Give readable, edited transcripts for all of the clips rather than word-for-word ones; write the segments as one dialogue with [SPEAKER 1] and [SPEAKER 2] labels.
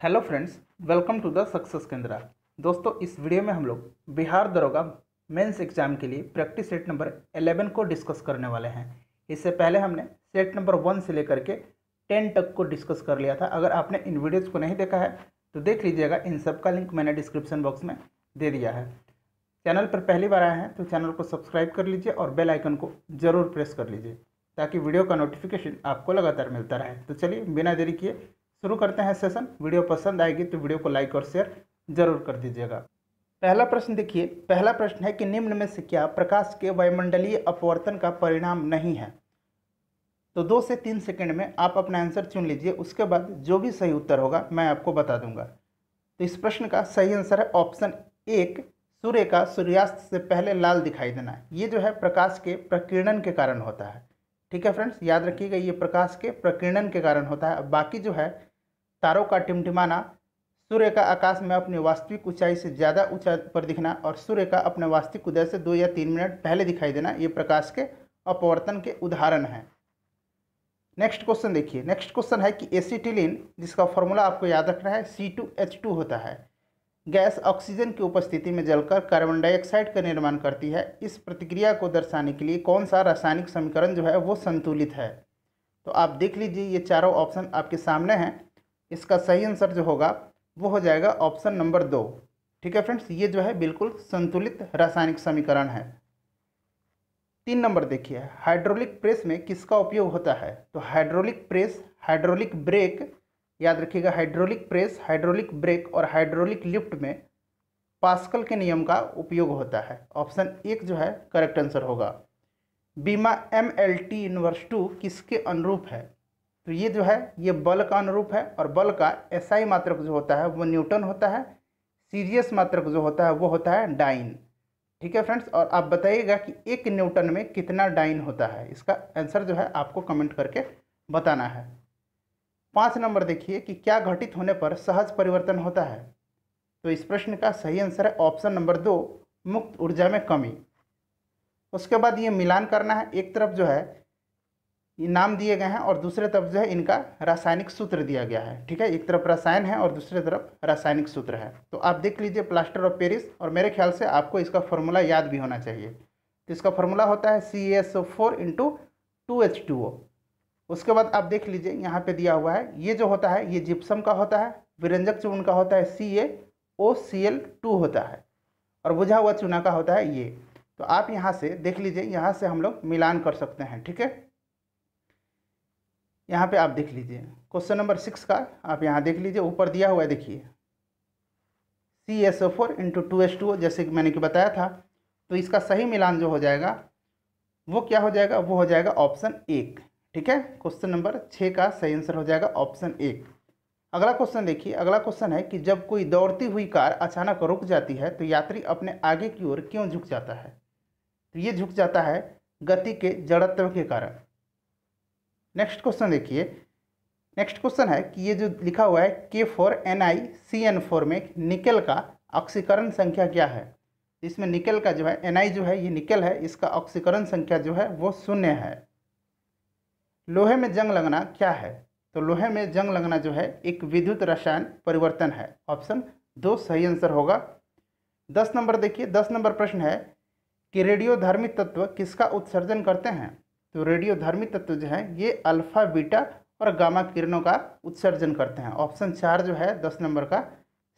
[SPEAKER 1] Hello friends, welcome to the success Kendra. दोस्तों, इस video में हम लोग बिहार दरोगा मेंस एग्जाम के लिए प्रैक्टिस सेट नंबर 11 को डिस्कस करने वाले हैं। इससे पहले हमने सेट नंबर 1 से लेकर के 10 तक को डिस्कस कर लिया था। अगर आपने इन वीडियोज़ को नहीं देखा है तो देख लीजिएगा, इन सब का लिंक मैंने डिस्क्रिप्शन बॉक्स में दे दिया है। चैनल पर पहली बार आए हैं तो चैनल को सब्सक्राइब कर लीजिए और बेल आइकन को ज़रूर प्रेस कर लीजिए ताकि वीडियो का नोटिफिकेशन आपको लगातार मिलता रहे। तो चलिए बिना देरी किए शुरू करते हैं सेशन। वीडियो पसंद आएगी तो वीडियो को लाइक और शेयर जरूर कर दीजिएगा। पहला प्रश्न देखिए, पहला प्रश्न है कि निम्न में से क्या प्रकाश के वायुमंडलीय अपवर्तन का परिणाम नहीं है। तो 2 से 3 सेकंड में आप अपना आंसर चुन लीजिए, उसके बाद जो भी सही उत्तर होगा मैं आपको बता दूंगा। तो इस प्रश्न का सही आंसर है ऑप्शन 1, सूर्य का सूर्यास्त से पहले लाल दिखाई देना। ये जो है प्रकाश के प्रकीर्णन के कारण होता है। ठीक है फ्रेंड्स, याद रखिएगा, ये प्रकाश के प्रकीर्णन के कारण होता है। बाकी जो है तारों का टिमटिमाना, सूर्य का आकाश में अपनी वास्तविक ऊंचाई से ज़्यादा ऊंचाई पर दिखना और सूर्य का अपने वास्तविक उदय से 2 या 3 मिनट पहले दिखाई देना, ये प्रकाश के अपवर्तन के उदाहरण हैं। नेक्स्ट क्वेश्चन देखिए, नेक्स्ट क्वेश्चन है कि एसिटिलीन, जिसका फॉर्मूला आपको याद रखना है, C2H2 होता है। गैस ऑक्सीजन की उपस्थिति में जलकर कार्बन डाइऑक्साइड का निर्माण करती है। इस प्रतिक्रिया को दर्शाने के लिए कौन सा रासायनिक समीकरण जो है वो संतुलित है। तो आप देख लीजिए, ये चारों ऑप्शन आपके सामने हैं। इसका सही आंसर जो होगा वो हो जाएगा ऑप्शन नंबर 2। ठीक है फ्रेंड्स, ये जो है बिल्कुल संतुलित रासायनिक समीकरण है। 3 नंबर देखिए, हाइड्रोलिक प्रेस में किसका उपयोग होता है। तो हाइड्रोलिक प्रेस, हाइड्रोलिक ब्रेक, याद रखिएगा, हाइड्रोलिक प्रेस, हाइड्रोलिक ब्रेक और हाइड्रोलिक लिफ्ट में पास्कल के नियम का उपयोग होता है। ऑप्शन 1 जो है करेक्ट आंसर होगा। बीमा MLT−2 किसके अनुरूप है। तो ये जो है ये बल का अनुरूप है और बल का SI मात्रक जो होता है वो न्यूटन होता है। सीरियस मात्रक जो होता है वो होता है डाइन। ठीक है फ्रेंड्स, और आप बताइएगा कि 1 न्यूटन में कितना डाइन होता है। इसका आंसर जो है आपको कमेंट करके बताना है। 5 नंबर देखिए कि क्या घटित होने पर सहज परिवर्तन होता है। तो इस प्रश्न का सही आंसर है ऑप्शन नंबर 2, मुक्त ऊर्जा में कमी। उसके बाद ये मिलान करना है, एक तरफ जो है ये नाम दिए गए हैं और दूसरे तरफ जो है इनका रासायनिक सूत्र दिया गया है। ठीक है, एक तरफ रसायन है और दूसरी तरफ रासायनिक सूत्र है। तो आप देख लीजिए प्लास्टर ऑफ पेरिस, और मेरे ख्याल से आपको इसका फॉर्मूला याद भी होना चाहिए। तो इसका फॉर्मूला होता है CaSO4 × 2H2O। उसके बाद आप देख लीजिए यहाँ पे दिया हुआ है, ये जो होता है ये जिप्सम का होता है, विरंजक चूर्ण का होता है CaOCl2 होता है, और बुझा हुआ चूना का होता है ये। तो आप यहाँ से देख लीजिए, यहाँ से हम लोग मिलान कर सकते हैं। ठीक है, यहाँ पे आप देख लीजिए क्वेश्चन नंबर 6 का आप यहाँ देख लीजिए, ऊपर दिया हुआ है, देखिए CaSO4 × 2H2O, जैसे कि मैंने कि बताया था। तो इसका सही मिलान जो हो जाएगा वो क्या हो जाएगा, वो हो जाएगा ऑप्शन 1। ठीक है, क्वेश्चन नंबर 6 का सही आंसर हो जाएगा ऑप्शन 1। अगला क्वेश्चन देखिए, अगला क्वेश्चन है कि जब कोई दौड़ती हुई कार अचानक रुक जाती है तो यात्री अपने आगे की ओर क्यों झुक जाता है। तो ये झुक जाता है गति के जड़त्व के कारण। नेक्स्ट क्वेश्चन देखिए, नेक्स्ट क्वेश्चन है कि ये जो लिखा हुआ है K4NiCN4 में निकेल का ऑक्सीकरण संख्या क्या है। इसमें निकेल का जो है Ni जो है ये निकेल है, इसका ऑक्सीकरण संख्या जो है वो 0 है। लोहे में जंग लगना क्या है। तो लोहे में जंग लगना जो है एक विद्युत रसायन परिवर्तन है। ऑप्शन 2 सही आंसर होगा। 10 नंबर देखिए, 10 नंबर प्रश्न है कि रेडियोधर्मी तत्व किसका उत्सर्जन करते हैं। तो रेडियोधर्मी तत्व जो है ये अल्फा, बीटा और गामा किरणों का उत्सर्जन करते हैं। ऑप्शन 4 जो है 10 नंबर का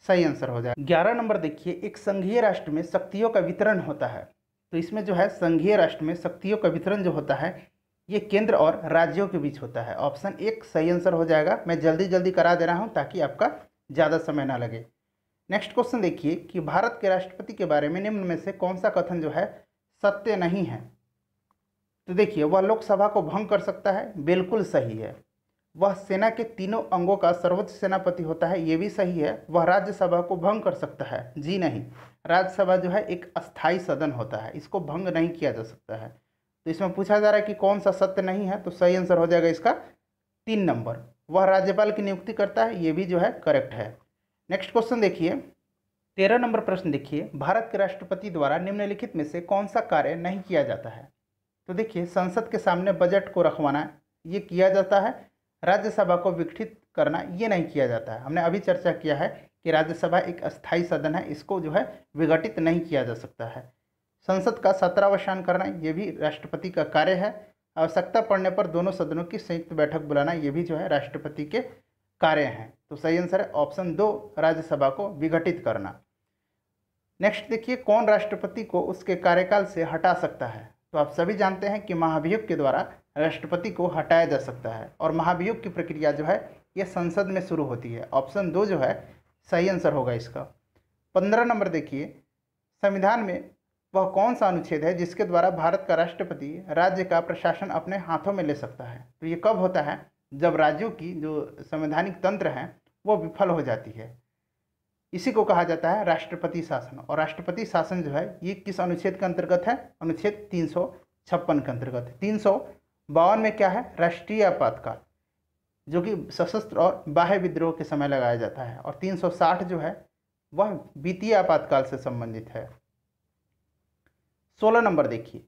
[SPEAKER 1] सही आंसर हो जाए। 11 नंबर देखिए, एक संघीय राष्ट्र में शक्तियों का वितरण होता है। तो इसमें जो है संघीय राष्ट्र में शक्तियों का वितरण जो होता है ये केंद्र और राज्यों के बीच होता है। ऑप्शन 1 सही आंसर हो जाएगा। मैं जल्दी जल्दी करा दे रहा हूँ ताकि आपका ज़्यादा समय ना लगे। नेक्स्ट क्वेश्चन देखिए कि भारत के राष्ट्रपति के बारे में निम्न में से कौन सा कथन जो है सत्य नहीं है। तो देखिए, वह लोकसभा को भंग कर सकता है, बिल्कुल सही है। वह सेना के तीनों अंगों का सर्वोच्च सेनापति होता है, ये भी सही है। वह राज्यसभा को भंग कर सकता है, जी नहीं। राज्यसभा जो है एक अस्थाई सदन होता है, इसको भंग नहीं किया जा सकता है। तो इसमें पूछा जा रहा है कि कौन सा सत्य नहीं है, तो सही आंसर हो जाएगा इसका 3 नंबर। वह राज्यपाल की नियुक्ति करता है, ये भी जो है करेक्ट है। नेक्स्ट क्वेश्चन देखिए, 13 नंबर प्रश्न देखिए, भारत के राष्ट्रपति द्वारा निम्नलिखित में से कौन सा कार्य नहीं किया जाता है। तो देखिए, संसद के सामने बजट को रखवाना ये किया जाता है। राज्यसभा को करना ये नहीं किया जाता है। हमने अभी चर्चा किया है कि राज्यसभा एक अस्थायी सदन है, इसको जो है विघटित नहीं किया जा सकता है। संसद का सत्रावसान करना ये भी राष्ट्रपति का कार्य है। आवश्यकता पड़ने पर दोनों सदनों की संयुक्त बैठक बुलाना ये भी जो है राष्ट्रपति के कार्य हैं। तो सही आंसर है ऑप्शन 2, राज्यसभा को विघटित करना। नेक्स्ट देखिए, कौन राष्ट्रपति को उसके कार्यकाल से हटा सकता है? तो आप सभी जानते हैं कि महाभियोग के द्वारा राष्ट्रपति को हटाया जा सकता है, और महाभियोग की प्रक्रिया जो है ये संसद में शुरू होती है। ऑप्शन 2 जो है सही आंसर होगा इसका। 15 नंबर देखिए, संविधान में वह कौन सा अनुच्छेद है जिसके द्वारा भारत का राष्ट्रपति राज्य का प्रशासन अपने हाथों में ले सकता है? तो ये कब होता है? जब राज्यों की जो संवैधानिक तंत्र हैं वो विफल हो जाती है। इसी को कहा जाता है राष्ट्रपति शासन। और राष्ट्रपति शासन जो है ये किस अनुच्छेद के अंतर्गत है? अनुच्छेद 356 के अंतर्गत। 352 में क्या है? राष्ट्रीय आपातकाल, जो कि सशस्त्र और बाह्य विद्रोह के समय लगाया जाता है। और 360 जो है वह वित्तीय आपातकाल से संबंधित है। 16 नंबर देखिए,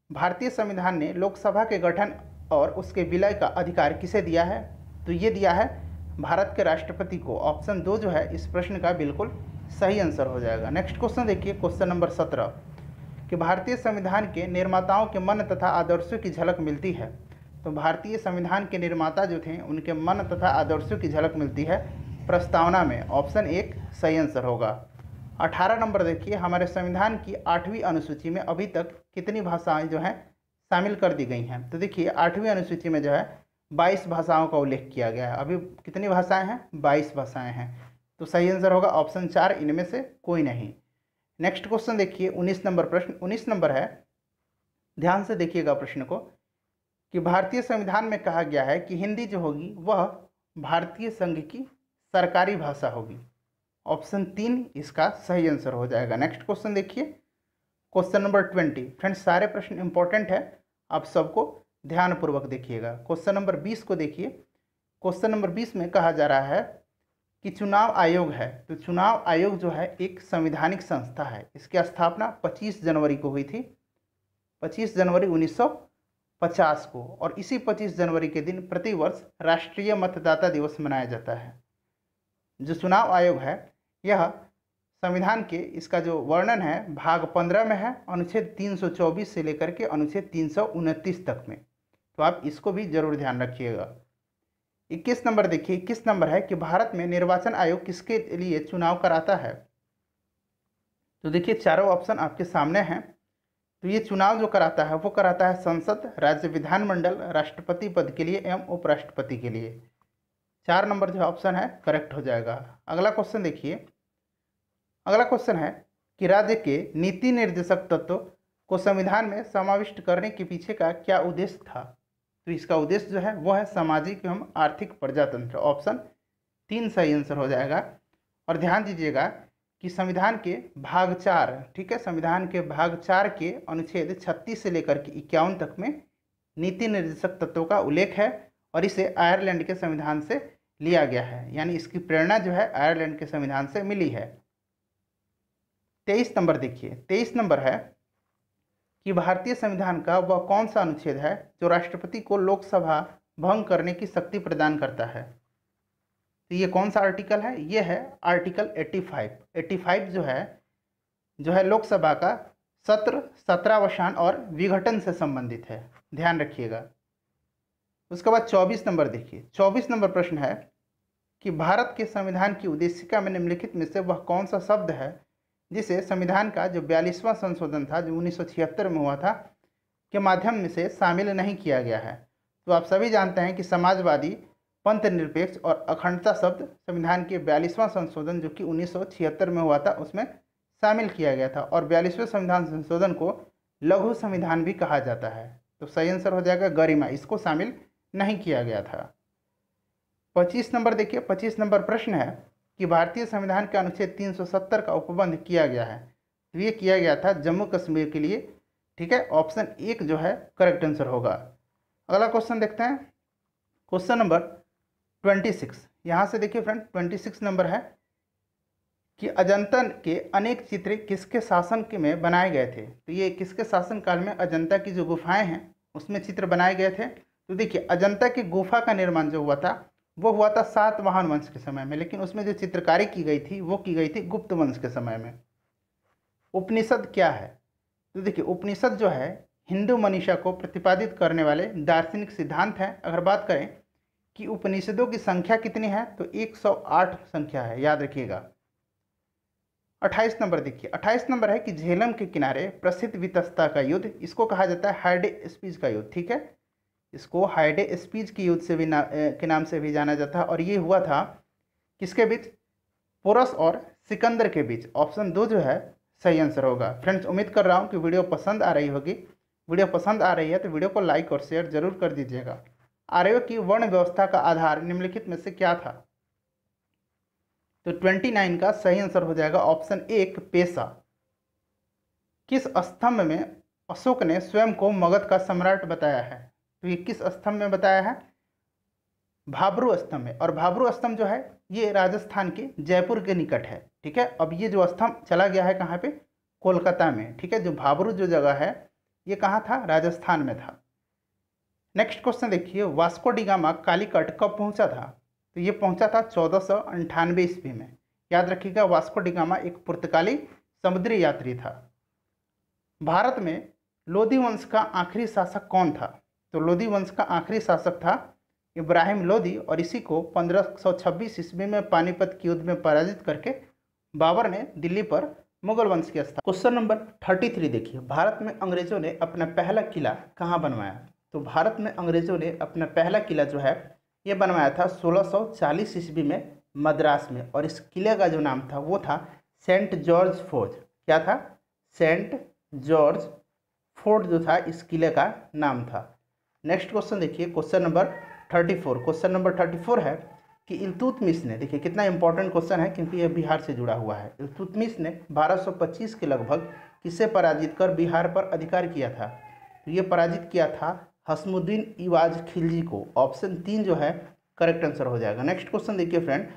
[SPEAKER 1] भारतीय संविधान ने लोकसभा के गठन और उसके विलय का अधिकार किसे दिया है? तो ये दिया है भारत के राष्ट्रपति को। ऑप्शन 2 जो है इस प्रश्न का बिल्कुल सही आंसर हो जाएगा। नेक्स्ट क्वेश्चन देखिए, क्वेश्चन नंबर 17, कि भारतीय संविधान के निर्माताओं के मन तथा आदर्शों की झलक मिलती है। तो भारतीय संविधान के निर्माता जो थे उनके मन तथा आदर्शों की झलक मिलती है प्रस्तावना में। ऑप्शन 1 सही आंसर होगा। 18 नंबर देखिए, हमारे संविधान की 8वीं अनुसूची में अभी तक कितनी भाषाएं जो हैं शामिल कर दी गई हैं? तो देखिए 8वीं अनुसूची में जो है 22 भाषाओं का उल्लेख किया गया है। अभी कितनी भाषाएं हैं? 22 भाषाएं हैं। तो सही आंसर होगा ऑप्शन 4, इनमें से कोई नहीं। नेक्स्ट क्वेश्चन देखिए, 19 नंबर प्रश्न। 19 नंबर है, ध्यान से देखिएगा प्रश्न को, कि भारतीय संविधान में कहा गया है कि हिंदी जो होगी वह भारतीय संघ की सरकारी भाषा होगी। ऑप्शन 3 इसका सही आंसर हो जाएगा। नेक्स्ट क्वेश्चन देखिए, क्वेश्चन नंबर 20। फ्रेंड्स सारे प्रश्न इंपॉर्टेंट है, आप सबको ध्यानपूर्वक देखिएगा। क्वेश्चन नंबर 20 को देखिए। क्वेश्चन नंबर 20 में कहा जा रहा है कि चुनाव आयोग है। तो चुनाव आयोग जो है एक संवैधानिक संस्था है। इसकी स्थापना 25 जनवरी को हुई थी, 25 जनवरी 1950 को। और इसी 25 जनवरी के दिन प्रतिवर्ष राष्ट्रीय मतदाता दिवस मनाया जाता है। जो चुनाव आयोग है यह संविधान के, इसका जो वर्णन है भाग 15 में है, अनुच्छेद 324 से लेकर के अनुच्छेद 329 तक में। तो आप इसको भी जरूर ध्यान रखिएगा। 21 नंबर देखिए, 21 नंबर है कि भारत में निर्वाचन आयोग किसके लिए चुनाव कराता है? तो देखिए चारों ऑप्शन आपके सामने हैं। तो ये चुनाव जो कराता है वो कराता है संसद, राज्य विधानमंडल, राष्ट्रपति पद के लिए एवं उपराष्ट्रपति के लिए। 4 नंबर जो ऑप्शन है करेक्ट हो जाएगा। अगला क्वेश्चन देखिए, अगला क्वेश्चन है कि राज्य के नीति निर्देशक तत्व को संविधान में समाविष्ट करने के पीछे का क्या उद्देश्य था? तो इसका उद्देश्य जो है वो है सामाजिक एवं आर्थिक प्रजातंत्र। ऑप्शन 3 सही आंसर हो जाएगा। और ध्यान दीजिएगा कि संविधान के भाग 4, ठीक है, संविधान के भाग 4 के अनुच्छेद 36 से लेकर के 51 तक में नीति निर्देशक तत्वों का उल्लेख है, और इसे आयरलैंड के संविधान से लिया गया है। यानी इसकी प्रेरणा जो है आयरलैंड के संविधान से मिली है। 23 नंबर देखिए, 23 नंबर है कि भारतीय संविधान का वह कौन सा अनुच्छेद है जो राष्ट्रपति को लोकसभा भंग करने की शक्ति प्रदान करता है? तो ये कौन सा आर्टिकल है? ये है आर्टिकल 85। 85 जो है लोकसभा का सत्र, सत्रावसान और विघटन से संबंधित है, ध्यान रखिएगा। उसके बाद 24 नंबर देखिए, 24 नंबर प्रश्न है कि भारत के संविधान की उद्देशिका में निम्नलिखित में से वह कौन सा शब्द है जिसे संविधान का जो 42वां संशोधन था जो 1976 में हुआ था के माध्यम से शामिल नहीं किया गया है? तो आप सभी जानते हैं कि समाजवादी, पंथ निरपेक्ष और अखंडता शब्द संविधान के 42वां संशोधन जो कि 1976 में हुआ था उसमें शामिल किया गया था। और 42वें संविधान संशोधन को लघु संविधान भी कहा जाता है। तो सही आंसर हो जाएगा गरिमा, इसको शामिल नहीं किया गया था। 25 नंबर देखिए, 25 नंबर प्रश्न है कि भारतीय संविधान के अनुच्छेद 370 का उपबंध किया गया है। तो ये किया गया था जम्मू कश्मीर के लिए, ठीक है। ऑप्शन 1 जो है करेक्ट आंसर होगा। अगला क्वेश्चन देखते हैं, क्वेश्चन नंबर 26। यहाँ से देखिए फ्रेंड, 26 नंबर है कि अजंता के अनेक चित्र किसके शासन के में बनाए गए थे? तो ये किसके शासन काल में अजंता की जो गुफाएं हैं उसमें चित्र बनाए गए थे? तो देखिए अजंता की गुफा का निर्माण जो हुआ था वो हुआ था सातवाहन वंश के समय में, लेकिन उसमें जो चित्रकारी की गई थी वो की गई थी गुप्त वंश के समय में। उपनिषद क्या है? तो देखिए, उपनिषद जो है हिंदू मनीषा को प्रतिपादित करने वाले दार्शनिक सिद्धांत हैं। अगर बात करें कि उपनिषदों की संख्या कितनी है, तो 108 संख्या है, याद रखिएगा। 28 नंबर देखिए, 28 नंबर है कि झेलम के किनारे प्रसिद्ध वितस्ता का युद्ध, इसको कहा जाता है हाइडे स्पीच का युद्ध। ठीक है, इसको हाइडे स्पीच के युद्ध से भी के नाम से भी जाना जाता है। और ये हुआ था किसके बीच? पोरस और सिकंदर के बीच। ऑप्शन 2 जो है सही आंसर होगा। फ्रेंड्स, उम्मीद कर रहा हूँ कि वीडियो पसंद आ रही होगी। वीडियो पसंद आ रही है तो वीडियो को लाइक और शेयर जरूर कर दीजिएगा। आर्यों की वर्ण व्यवस्था का आधार निम्नलिखित में से क्या था? तो 29 का सही आंसर हो जाएगा ऑप्शन 1 पेशा। किस स्तंभ में अशोक ने स्वयं को मगध का सम्राट बताया है? तो ये किस स्तंभ में बताया है? भाब्रू स्तंभ में। और भाब्रू स्तंभ जो है ये राजस्थान के जयपुर के निकट है। ठीक है, अब ये जो स्तंभ चला गया है कहाँ पे? कोलकाता में। ठीक है, जो भाब्रू जो जगह है ये कहाँ था? राजस्थान में था। नेक्स्ट क्वेश्चन देखिए, वास्को डी गामा कालीकट कब पहुंचा था? तो ये पहुंचा था 1498 ईस्वी में। याद रखिएगा, वास्को डी गामा एक पुर्तगाली समुद्री यात्री था। भारत में लोधी वंश का आखिरी शासक कौन था? तो लोधी वंश का आखिरी शासक था इब्राहिम लोधी, और इसी को 1526 ईस्वी में पानीपत के युद्ध में पराजित करके बाबर ने दिल्ली पर मुगल वंश की स्थापना। क्वेश्चन नंबर 33 देखिए, भारत में अंग्रेजों ने अपना पहला किला कहाँ बनवाया? तो भारत में अंग्रेजों ने अपना पहला किला जो है ये बनवाया था 1640 ईस्वी में मद्रास में, और इस किले का जो नाम था वो था सेंट जॉर्ज फोर्ट। क्या था? सेंट जॉर्ज फोर्ट जो था इस किले का नाम था। नेक्स्ट क्वेश्चन देखिए, क्वेश्चन नंबर 34। क्वेश्चन नंबर 34 है कि इल्तुतमिश ने, देखिए कितना इंपॉर्टेंट क्वेश्चन है क्योंकि यह बिहार से जुड़ा हुआ है। इल्तुतमिश ने 1225 के लगभग किसे पराजित कर बिहार पर अधिकार किया था? तो ये पराजित किया था हसमुद्दीन इवाज खिलजी को। ऑप्शन 3 जो है करेक्ट आंसर हो जाएगा। नेक्स्ट क्वेश्चन देखिए फ्रेंड,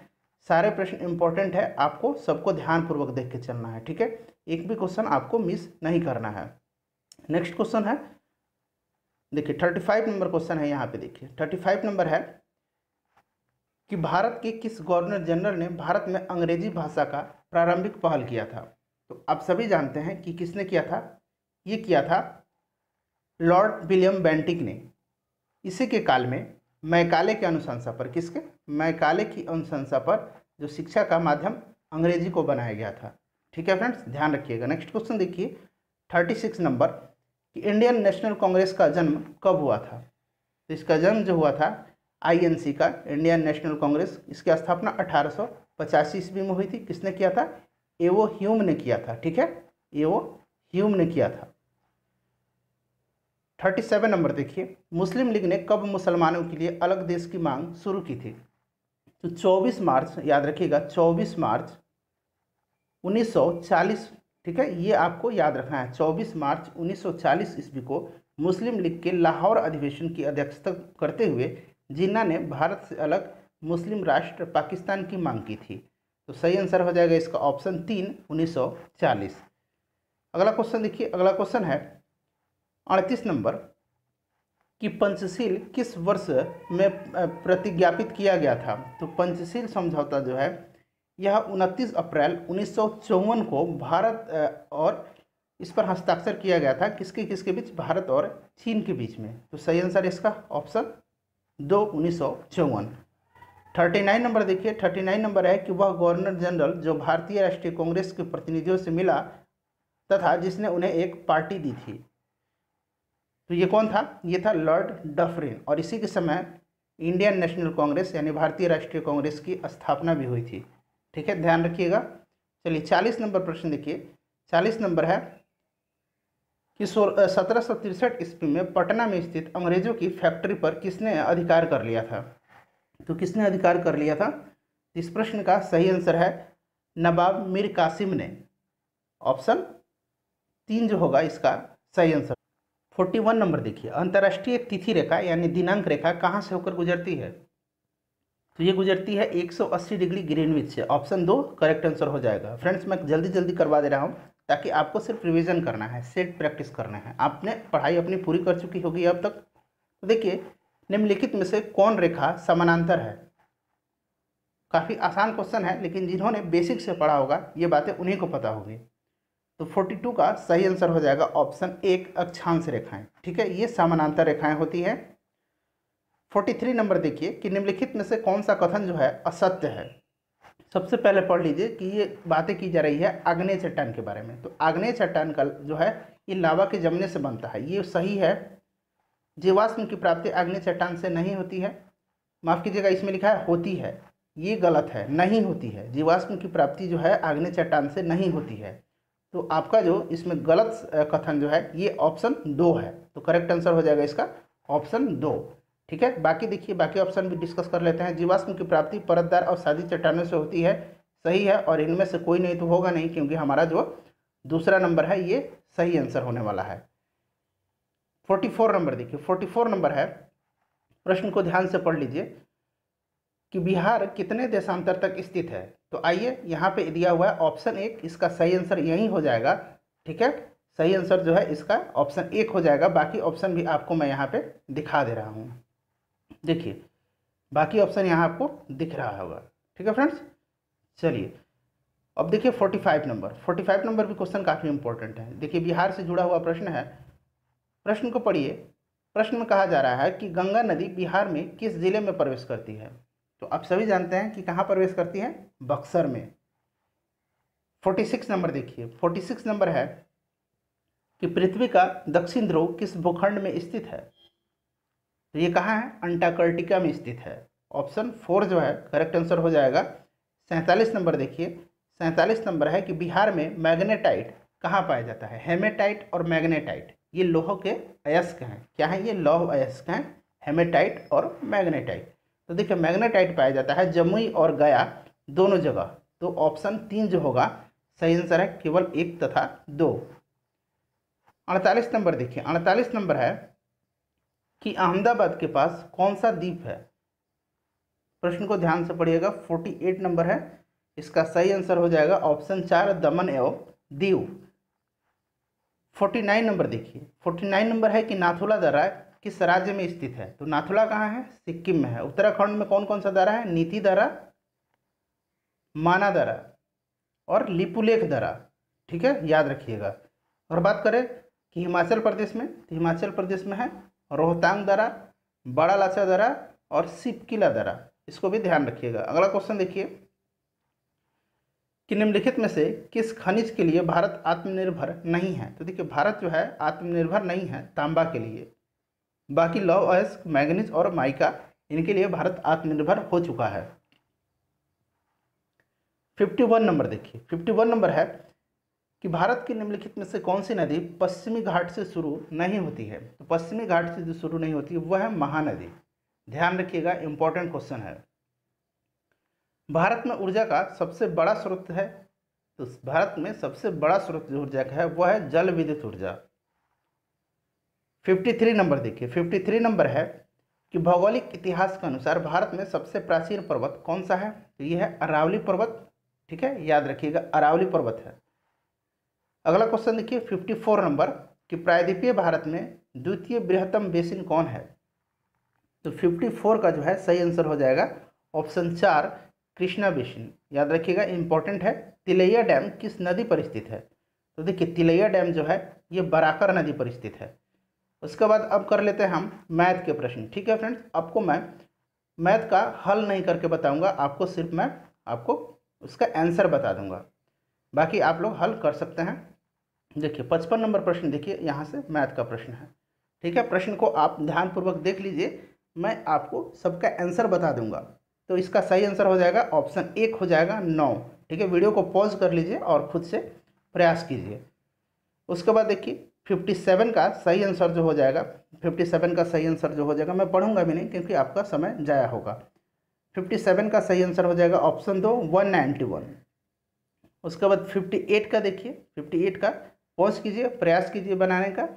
[SPEAKER 1] सारे प्रश्न इंपॉर्टेंट है, आपको सबको ध्यानपूर्वक देख के चलना है। ठीक है, एक भी क्वेश्चन आपको मिस नहीं करना है। नेक्स्ट क्वेश्चन है देखिए 35 नंबर क्वेश्चन है। यहाँ पे देखिए 35 नंबर है कि भारत के किस गवर्नर जनरल ने भारत में अंग्रेजी भाषा का प्रारंभिक पहल किया था? तो आप सभी जानते हैं कि किसने किया था? ये किया था लॉर्ड विलियम बेंटिक ने। इसी के काल में मैकाले के अनुशंसा पर, किसके? मैकाले की अनुशंसा पर जो शिक्षा का माध्यम अंग्रेजी को बनाया गया था। ठीक है फ्रेंड्स, ध्यान रखिएगा। नेक्स्ट क्वेश्चन देखिए 36 नंबर कि इंडियन नेशनल कांग्रेस का जन्म कब हुआ था? तो इसका जन्म जो हुआ था आईएनसी का, इंडियन नेशनल कांग्रेस, इसकी स्थापना 1885 ईस्वी में हुई थी। किसने किया था? एवो ह्यूम ने किया था। ठीक है, एवो ह्यूम ने किया था। 37 नंबर देखिए, मुस्लिम लीग ने कब मुसलमानों के लिए अलग देश की मांग शुरू की थी? तो 24 मार्च, याद रखिएगा 24 मार्च 1940। ठीक है, ये आपको याद रखना है। 24 मार्च 1940 ईस्वी को मुस्लिम लीग के लाहौर अधिवेशन की अध्यक्षता करते हुए जिन्ना ने भारत से अलग मुस्लिम राष्ट्र पाकिस्तान की मांग की थी। तो सही आंसर हो जाएगा इसका ऑप्शन 3 1940। अगला क्वेश्चन देखिए, अगला क्वेश्चन है 38 नंबर कि पंचशील किस वर्ष में प्रतिज्ञापित किया गया था? तो पंचशील समझौता जो है यह 29 अप्रैल 1954 को भारत और इस पर हस्ताक्षर किया गया था। किसके किसके बीच? भारत और चीन के बीच में। तो सही आंसर इसका ऑप्शन 2 1954। 39 नंबर देखिए, 39 नंबर है कि वह गवर्नर जनरल जो भारतीय राष्ट्रीय कांग्रेस के प्रतिनिधियों से मिला तथा जिसने उन्हें एक पार्टी दी थी, तो ये कौन था? ये था लॉर्ड डफरिन, और इसी के समय इंडियन नेशनल कांग्रेस यानी भारतीय राष्ट्रीय कांग्रेस की स्थापना भी हुई थी। ठीक है, ध्यान रखिएगा। चलिए 40 नंबर प्रश्न देखिए, 40 नंबर है कि 1763 ईस्वी में पटना में स्थित अंग्रेजों की फैक्ट्री पर किसने अधिकार कर लिया था? तो किसने अधिकार कर लिया था? इस प्रश्न का सही आंसर है नवाब मीर कासिम ने। ऑप्शन 3 जो होगा इसका सही आंसर। 41 नंबर देखिए, अंतर्राष्ट्रीय तिथि रेखा यानी दिनांक रेखा कहाँ से होकर गुजरती है? तो ये गुजरती है 180 डिग्री ग्रीनविच से। ऑप्शन 2 करेक्ट आंसर हो जाएगा। फ्रेंड्स, मैं जल्दी जल्दी करवा दे रहा हूँ ताकि आपको सिर्फ रिवीजन करना है, सेट प्रैक्टिस करना है। आपने पढ़ाई अपनी पूरी कर चुकी होगी अब तक। तो देखिए निम्नलिखित में से कौन रेखा समानांतर है? काफ़ी आसान क्वेश्चन है, लेकिन जिन्होंने बेसिक से पढ़ा होगा ये बातें उन्हीं को पता होगी। तो 42 का सही आंसर हो जाएगा ऑप्शन 1 अक्षांश रेखाएं। ठीक है, ये समानांतर रेखाएं होती है। 43 नंबर देखिए कि निम्नलिखित में से कौन सा कथन जो है असत्य है। सबसे पहले पढ़ लीजिए कि ये बातें की जा रही है आग्नेय चट्टान के बारे में। तो आग्नेय चट्टान का जो है ये लावा के जमने से बनता है, ये सही है। जीवाश्म की प्राप्ति आग्नेय चट्टान से नहीं होती है, माफ़ कीजिएगा इसमें लिखा है होती है, ये गलत है, नहीं होती है। जीवाश्म की प्राप्ति जो है आग्नेय चट्टान से नहीं होती है। तो आपका जो इसमें गलत कथन जो है ये ऑप्शन 2 है। तो करेक्ट आंसर हो जाएगा इसका ऑप्शन 2। ठीक है, बाकी देखिए बाकी ऑप्शन भी डिस्कस कर लेते हैं। जीवाश्म की प्राप्ति परतदार और सादी चट्टानों से होती है, सही है। और इनमें से कोई नहीं तो होगा नहीं, क्योंकि हमारा जो दूसरा नंबर है ये सही आंसर होने वाला है। 44 नंबर देखिए, 44 नंबर है, प्रश्न को ध्यान से पढ़ लीजिए कि बिहार कितने देशांतर तक स्थित है। तो आइए यहाँ पे दिया हुआ है ऑप्शन 1, इसका सही आंसर यही हो जाएगा। ठीक है, सही आंसर जो है इसका ऑप्शन 1 हो जाएगा। बाकी ऑप्शन भी आपको मैं यहाँ पे दिखा दे रहा हूँ। देखिए बाकी ऑप्शन यहाँ आपको दिख रहा होगा। ठीक है फ्रेंड्स, चलिए अब देखिए 45 नंबर। 45 नंबर भी क्वेश्चन काफ़ी इंपॉर्टेंट है। देखिए बिहार से जुड़ा हुआ प्रश्न है, प्रश्न को पढ़िए। प्रश्न में कहा जा रहा है कि गंगा नदी बिहार में किस जिले में प्रवेश करती है। तो आप सभी जानते हैं कि कहाँ प्रवेश करती है, बक्सर में। 46 नंबर देखिए, 46 नंबर है कि पृथ्वी का दक्षिण ध्रुव किस भूखंड में स्थित है। तो ये कहाँ है, अंटार्कटिका में स्थित है। ऑप्शन 4 जो है करेक्ट आंसर हो जाएगा। 47 नंबर देखिए, 47 नंबर है कि बिहार में मैग्नेटाइट कहाँ पाया जाता है। हेमेटाइट और मैग्नेटाइट ये लोह के अयस्क हैं। क्या है, ये लौह अयस्क हैं, हेमेटाइट और मैग्नेटाइट। तो देखिए मैग्नेटाइट पाया जाता है जमुई और गया दोनों जगह। तो ऑप्शन 3 जो होगा सही आंसर है, केवल 1 तथा 2। 48 नंबर देखिए, 48 नंबर है कि अहमदाबाद के पास कौन सा द्वीप है। प्रश्न को ध्यान से पढ़िएगा। 48 नंबर है, इसका सही आंसर हो जाएगा ऑप्शन 4 दमन एवं दीव। 49 नंबर देखिए, 49 नंबर है कि नाथुला दर्रा किस राज्य में स्थित है। तो नाथुला कहाँ है, सिक्किम में है। उत्तराखंड में कौन कौन सा दर्रा है, नीति दर्रा, माना दर्रा और लिपुलेख दर्रा। ठीक है, याद रखिएगा। और बात करें कि हिमाचल प्रदेश में, तो हिमाचल प्रदेश में है रोहतांग दर्रा, बड़ा लाचा दर्रा और सिपकिला दर्रा। इसको भी ध्यान रखिएगा। अगला क्वेश्चन देखिए कि निम्नलिखित में से किस खनिज के लिए भारत आत्मनिर्भर नहीं है। तो देखिए भारत जो है आत्मनिर्भर नहीं है तांबा के लिए। बाकी लौह अयस्क, मैंगनीज और माइका इनके लिए भारत आत्मनिर्भर हो चुका है। 51 नंबर देखिए, 51 नंबर है कि भारत की निम्नलिखित में से कौन सी नदी पश्चिमी घाट से शुरू नहीं होती है। तो पश्चिमी घाट से जो शुरू नहीं होती है वह है महानदी। ध्यान रखिएगा, इंपॉर्टेंट क्वेश्चन है। भारत में ऊर्जा का सबसे बड़ा स्रोत है, तो भारत में सबसे बड़ा स्रोत जो ऊर्जा का है वह है जल विद्युत ऊर्जा। 53 नंबर देखिए, 53 नंबर है कि भौगोलिक इतिहास के अनुसार भारत में सबसे प्राचीन पर्वत कौन सा है। तो यह है अरावली पर्वत। ठीक है, याद रखिएगा अरावली पर्वत है। अगला क्वेश्चन देखिए 54 नंबर कि प्रायद्वीपीय भारत में द्वितीय बृहत्तम बेसिन कौन है। तो 54 का जो है सही आंसर हो जाएगा ऑप्शन 4 कृष्णा बेसिन। याद रखिएगा, इंपॉर्टेंट है। तिलैया डैम किस नदी पर स्थित है। तो देखिए तिलैया डैम जो है ये बराकर नदी पर स्थित है। उसके बाद अब कर लेते हैं हम मैथ के प्रश्न। ठीक है फ्रेंड्स, आपको मैं मैथ का हल नहीं करके बताऊंगा, आपको सिर्फ मैं आपको उसका आंसर बता दूंगा, बाकी आप लोग हल कर सकते हैं। देखिए 55 नंबर प्रश्न देखिए, यहाँ से मैथ का प्रश्न है। ठीक है, प्रश्न को आप ध्यानपूर्वक देख लीजिए, मैं आपको सबका आंसर बता दूंगा। तो इसका सही आंसर हो जाएगा ऑप्शन 1 हो जाएगा 9। ठीक है, वीडियो को पॉज कर लीजिए और खुद से प्रयास कीजिए। उसके बाद देखिए 57 का सही आंसर जो हो जाएगा, 57 का सही आंसर जो हो जाएगा, मैं पढ़ूंगा भी नहीं क्योंकि आपका समय जाया होगा। 57 का सही आंसर हो जाएगा ऑप्शन 2 191। उसके बाद 58 का देखिए, 58 का पॉज कीजिए, प्रयास कीजिए बनाने का।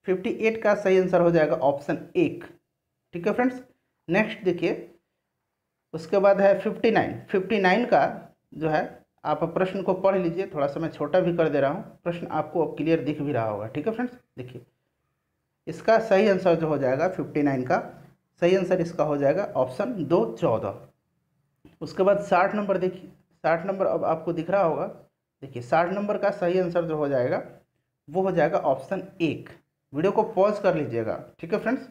[SPEAKER 1] 58 का सही आंसर हो जाएगा ऑप्शन 1। ठीक है फ्रेंड्स, नेक्स्ट देखिए उसके बाद है 59। 59 का जो है आप प्रश्न को पढ़ लीजिए, थोड़ा सा मैं छोटा भी कर दे रहा हूँ, प्रश्न आपको अब क्लियर दिख भी रहा होगा। ठीक है फ्रेंड्स, देखिए इसका सही आंसर जो हो जाएगा 59 का सही आंसर इसका हो जाएगा ऑप्शन 2 14। उसके बाद 60 नंबर देखिए, 60 नंबर अब आपको दिख रहा होगा। देखिए 60 नंबर का सही आंसर जो हो जाएगा वो हो जाएगा ऑप्शन 1। वीडियो को पॉज कर लीजिएगा, ठीक है फ्रेंड्स।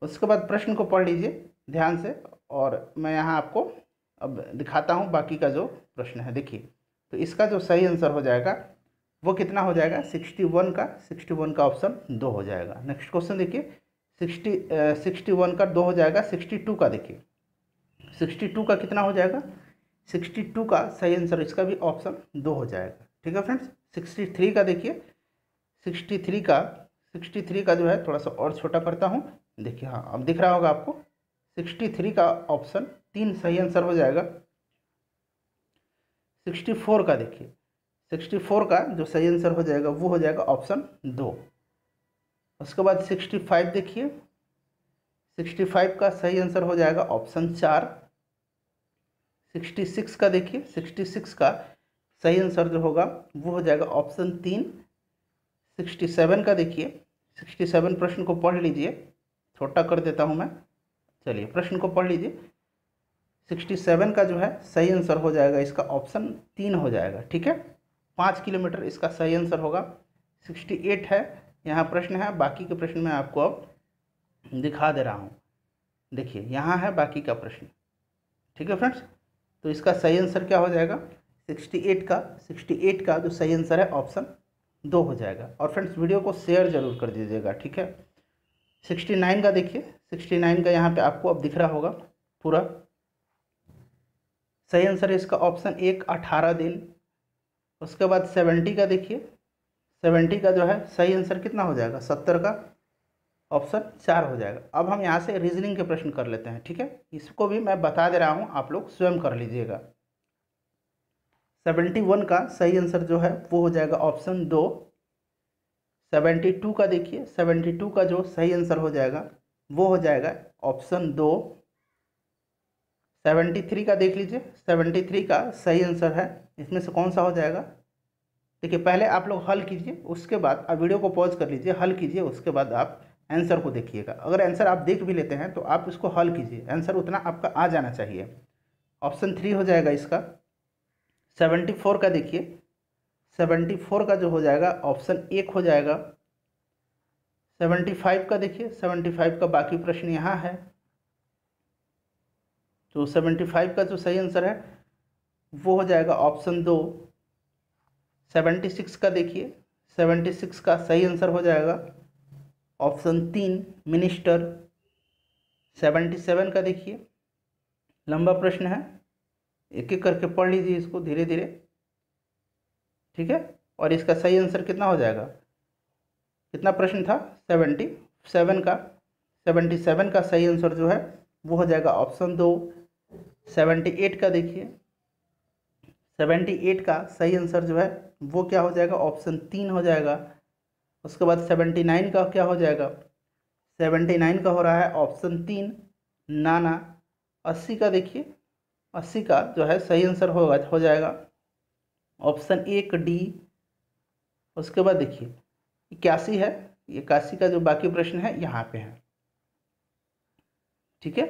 [SPEAKER 1] उसके बाद प्रश्न को पढ़ लीजिए ध्यान से, और मैं यहाँ आपको अब दिखाता हूँ बाकी का जो प्रश्न है। देखिए तो इसका जो सही आंसर हो जाएगा वो कितना हो जाएगा, 61 का ऑप्शन 2 हो जाएगा। नेक्स्ट क्वेश्चन देखिए, 61 का 2 हो जाएगा, 62 का देखिए 62 का कितना हो जाएगा, 62 का सही आंसर इसका भी ऑप्शन 2 हो जाएगा, ठीक है फ्रेंड्स। 63 का देखिए, 63 का जो है थोड़ा सा और छोटा करता हूँ। देखिए हाँ अब दिख रहा होगा आपको, 63 का ऑप्शन 3 सही आंसर हो जाएगा। 64 का देखिए, 64 का जो सही आंसर हो जाएगा वो हो जाएगा ऑप्शन 2। उसके बाद 65 देखिए, 65 का सही आंसर हो जाएगा ऑप्शन 4। 66 का देखिए, 66 का सही आंसर जो होगा वो हो जाएगा ऑप्शन 3। 67 का देखिए, 67 प्रश्न को पढ़ लीजिए, छोटा कर देता हूँ मैं। चलिए प्रश्न को पढ़ लीजिए। 67 का जो है सही आंसर हो जाएगा इसका ऑप्शन 3 हो जाएगा, ठीक है। 5 किलोमीटर इसका सही आंसर होगा। 68 है, यहाँ प्रश्न है, बाकी के प्रश्न मैं आपको अब दिखा दे रहा हूँ। देखिए यहाँ है बाकी का प्रश्न, ठीक है फ्रेंड्स। तो इसका सही आंसर क्या हो जाएगा, 68 का जो सही आंसर है ऑप्शन 2 हो जाएगा। और फ्रेंड्स वीडियो को शेयर जरूर कर दीजिएगा, ठीक है। 69 का देखिए, 69 का यहाँ पे आपको अब दिख रहा होगा पूरा। सही आंसर है इसका ऑप्शन 1, 18 दिन। उसके बाद 70 का देखिए, 70 का जो है सही आंसर कितना हो जाएगा, 70 का ऑप्शन 4 हो जाएगा। अब हम यहाँ से रीजनिंग के प्रश्न कर लेते हैं, ठीक है। इसको भी मैं बता दे रहा हूँ, आप लोग स्वयं कर लीजिएगा। 71 का सही आंसर जो है वो हो जाएगा ऑप्शन 2। 72 का देखिए, 72 का जो सही आंसर हो जाएगा वो हो जाएगा ऑप्शन 2। 73 का देख लीजिए, 73 का सही आंसर है इसमें से कौन सा हो जाएगा। देखिए पहले आप लोग हल कीजिए, उसके बाद आप वीडियो को पॉज कर लीजिए, हल कीजिए, उसके बाद आप आंसर को देखिएगा। अगर आंसर आप देख भी लेते हैं तो आप इसको हल कीजिए, आंसर उतना आपका आ जाना चाहिए। ऑप्शन 3 हो जाएगा इसका। 74 का देखिए, 74 का जो हो जाएगा ऑप्शन 1 हो जाएगा। 75 का देखिए, 75 का बाकी प्रश्न यहाँ है। तो 75 का जो सही आंसर है वो हो जाएगा ऑप्शन 2। 76 का देखिए, 76 का सही आंसर हो जाएगा ऑप्शन 3, मिनिस्टर। 77 का देखिए, लंबा प्रश्न है, एक एक करके पढ़ लीजिए इसको धीरे धीरे, ठीक है। और इसका सही आंसर कितना हो जाएगा, कितना प्रश्न था, 77 का। 77 का सही आंसर जो है वो हो जाएगा ऑप्शन 2। 78 का देखिए, 78 का सही आंसर जो है वो क्या हो जाएगा, ऑप्शन 3 हो जाएगा। उसके बाद 79 का क्या हो जाएगा, 79 का हो रहा है ऑप्शन 3, नाना। 80 का देखिए, 80 का जो है सही आंसर होगा हो जाएगा ऑप्शन 1, डी। उसके बाद देखिए 81 है, 81 का जो बाकी प्रश्न है यहाँ पे है, ठीक है।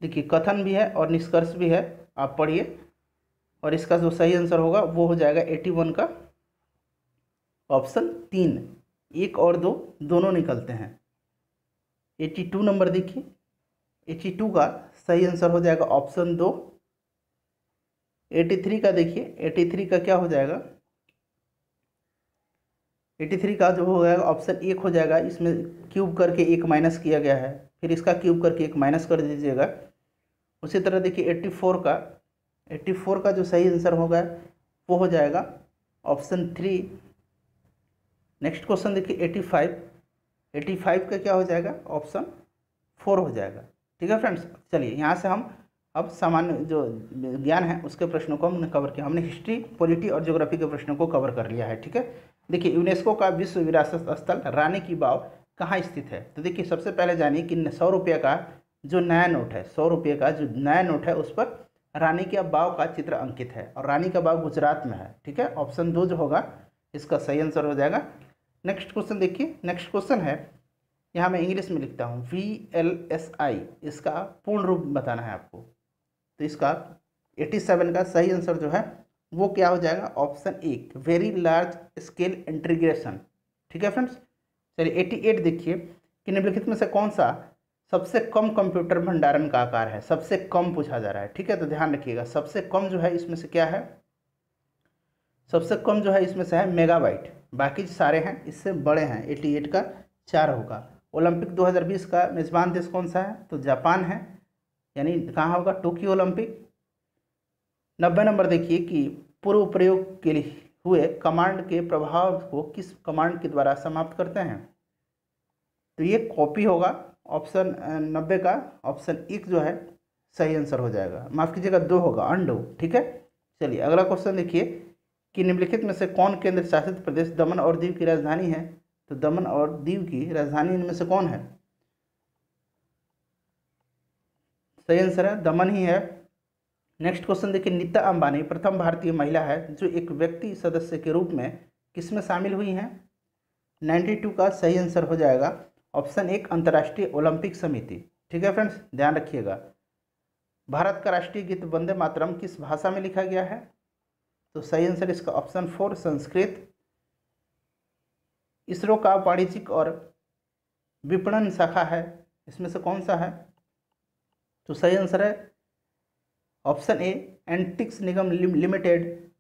[SPEAKER 1] देखिए कथन भी है और निष्कर्ष भी है, आप पढ़िए। और इसका जो सही आंसर होगा वो हो जाएगा 81 का ऑप्शन 3। 1 और 2 दोनों निकलते हैं। 82 नंबर देखिए, 82 का सही आंसर हो जाएगा ऑप्शन 2। 83 का देखिए, 83 का क्या हो जाएगा, 83 का जो हो जाएगा ऑप्शन 1 हो जाएगा। इसमें क्यूब करके 1 माइनस किया गया है, फिर इसका क्यूब करके 1 माइनस कर दीजिएगा। उसी तरह देखिए 84 का जो सही आंसर होगा वो हो जाएगा ऑप्शन 3। नेक्स्ट क्वेश्चन देखिए 85 का क्या हो जाएगा, ऑप्शन 4 हो जाएगा, ठीक है फ्रेंड्स। चलिए यहाँ से हम अब सामान्य जो ज्ञान है उसके प्रश्नों को हमने कवर किया। हमने हिस्ट्री, पॉलिटी और ज्योग्राफी के प्रश्नों को कवर कर लिया है, ठीक है। देखिए यूनेस्को का विश्व विरासत स्थल रानी की वाव कहाँ स्थित है। तो देखिए सबसे पहले जानिए कि 100 रुपये का जो नया नोट है, 100 रुपये का जो नया नोट है उस पर रानी की वाव का चित्र अंकित है, और रानी का वाव गुजरात में है, ठीक है। ऑप्शन 2 जो होगा इसका सही आंसर हो जाएगा। नेक्स्ट क्वेश्चन देखिए, नेक्स्ट क्वेश्चन है, यहाँ मैं इंग्लिश में लिखता हूँ VLSI, इसका पूर्ण रूप बताना है आपको। तो इसका 87 का सही आंसर जो है वो क्या हो जाएगा, option A, very large scale integration. ठीक है फ्रेंड्स। चलिए 88 देखिए कि निम्नलिखित में से कौन सा सबसे कम कंप्यूटर भंडारण का आकार है, सबसे कम पूछा जा रहा है। ठीक है, तो ध्यान रखिएगा, सबसे कम जो है इसमें से क्या है, सबसे कम जो है इसमें से है मेगाबाइट, बाकी सारे हैं इससे बड़े हैं। 88 का 4 होगा। ओलंपिक 2020 का मेजबान देश कौन सा है, तो जापान है, यानी कहाँ होगा, टोक्यो ओलंपिक। 90 नंबर देखिए कि पूर्व प्रयोग के लिए हुए कमांड के प्रभाव को किस कमांड के द्वारा समाप्त करते हैं, तो ये कॉपी होगा। ऑप्शन 90 का ऑप्शन 1 जो है सही आंसर हो जाएगा, माफ कीजिएगा 2 होगा, अंडो। ठीक है। चलिए अगला क्वेश्चन देखिए कि निम्नलिखित में से कौन केंद्र शासित प्रदेश दमन और दीव की राजधानी है, तो दमन और दीव की राजधानी इनमें से कौन है, सही आंसर है दमन ही है। नेक्स्ट क्वेश्चन देखिए, नीता अंबानी प्रथम भारतीय महिला है जो एक व्यक्ति सदस्य के रूप में किसमें शामिल हुई हैं, 92 का सही आंसर हो जाएगा ऑप्शन 1, अंतर्राष्ट्रीय ओलंपिक समिति। ठीक है फ्रेंड्स, ध्यान रखिएगा। भारत का राष्ट्रीय गीत वंदे मातरम किस भाषा में लिखा गया है, तो सही आंसर इसका ऑप्शन 4, संस्कृत। इसरो का वाणिज्यिक और विपणन शाखा है, इसमें से कौन सा है, तो सही आंसर है option A, antics Nigam limited.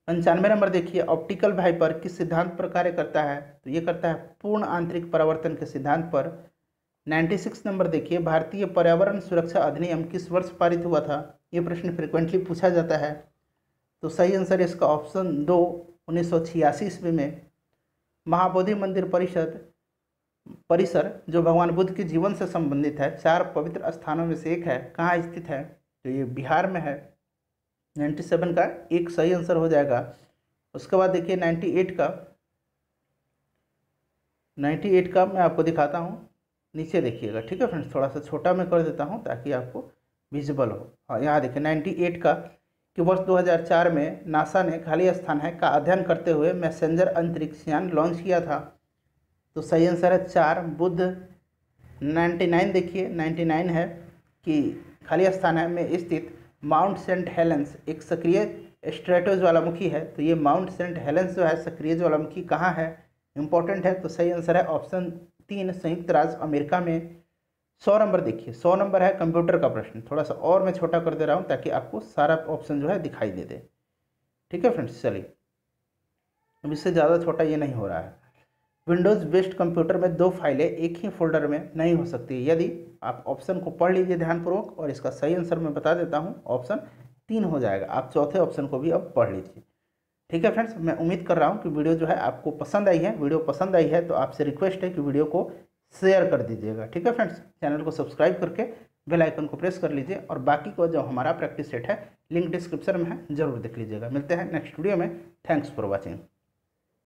[SPEAKER 1] 95 number देखिए, ऑप्टिकल फाइबर किस सिद्धांत पर कार्य करता है, तो ये करता है पूर्ण आंतरिक परावर्तन के सिद्धांत पर। 96 नंबर देखिए, भारतीय पर्यावरण सुरक्षा अधिनियम किस वर्ष पारित हुआ था, ये प्रश्न फ्रिक्वेंटली पूछा जाता है, तो सही आंसर इसका ऑप्शन 2, 1986 ईस्वी में। महाबोधि मंदिर परिसर जो भगवान बुद्ध के जीवन से संबंधित है, 4 पवित्र स्थानों में से एक है, कहाँ स्थित है, तो ये बिहार में है। 97 का एक सही आंसर हो जाएगा। उसके बाद देखिए 98 का मैं आपको दिखाता हूँ, नीचे देखिएगा। ठीक है फ्रेंड्स, थोड़ा सा छोटा मैं कर देता हूँ ताकि आपको विजिबल हो। हाँ, यहाँ देखिए 98 का कि वर्ष 2004 में नासा ने खाली स्थान है का अध्ययन करते हुए मैसेंजर अंतरिक्ष यान लॉन्च किया था, तो सही आंसर है 4, बुध। 99 देखिए, 99 है कि खाली स्थान है में स्थित माउंट सेंट हेलेंस एक सक्रिय स्ट्रेटो ज्वालामुखी है, तो ये माउंट सेंट हेलेंस जो है सक्रिय ज्वालामुखी कहाँ है, इंपॉर्टेंट है, तो सही आंसर है ऑप्शन 3, संयुक्त राज्य अमेरिका में। 100 नंबर देखिए, 100 नंबर है कंप्यूटर का प्रश्न, थोड़ा सा और मैं छोटा कर दे रहा हूँ ताकि आपको सारा ऑप्शन जो है दिखाई दे दे। ठीक है फ्रेंड्स, चलिए अब इससे ज़्यादा छोटा ये नहीं हो रहा है। विंडोज़ बेस्ड कंप्यूटर में 2 फाइलें एक ही फोल्डर में नहीं हो सकती, यदि आप ऑप्शन को पढ़ लीजिए ध्यानपूर्वक, और इसका सही आंसर मैं बता देता हूँ, ऑप्शन 3 हो जाएगा। आप चौथे ऑप्शन को भी अब पढ़ लीजिए। ठीक है फ्रेंड्स, मैं उम्मीद कर रहा हूँ कि वीडियो जो है आपको पसंद आई है। वीडियो पसंद आई है तो आपसे रिक्वेस्ट है कि वीडियो को शेयर कर दीजिएगा। ठीक है फ्रेंड्स, चैनल को सब्सक्राइब करके बेल आइकन को प्रेस कर लीजिए, और बाकी को जो हमारा प्रैक्टिस सेट है लिंक डिस्क्रिप्शन में है, जरूर देख लीजिएगा। मिलते हैं नेक्स्ट वीडियो में। Thanks for watching.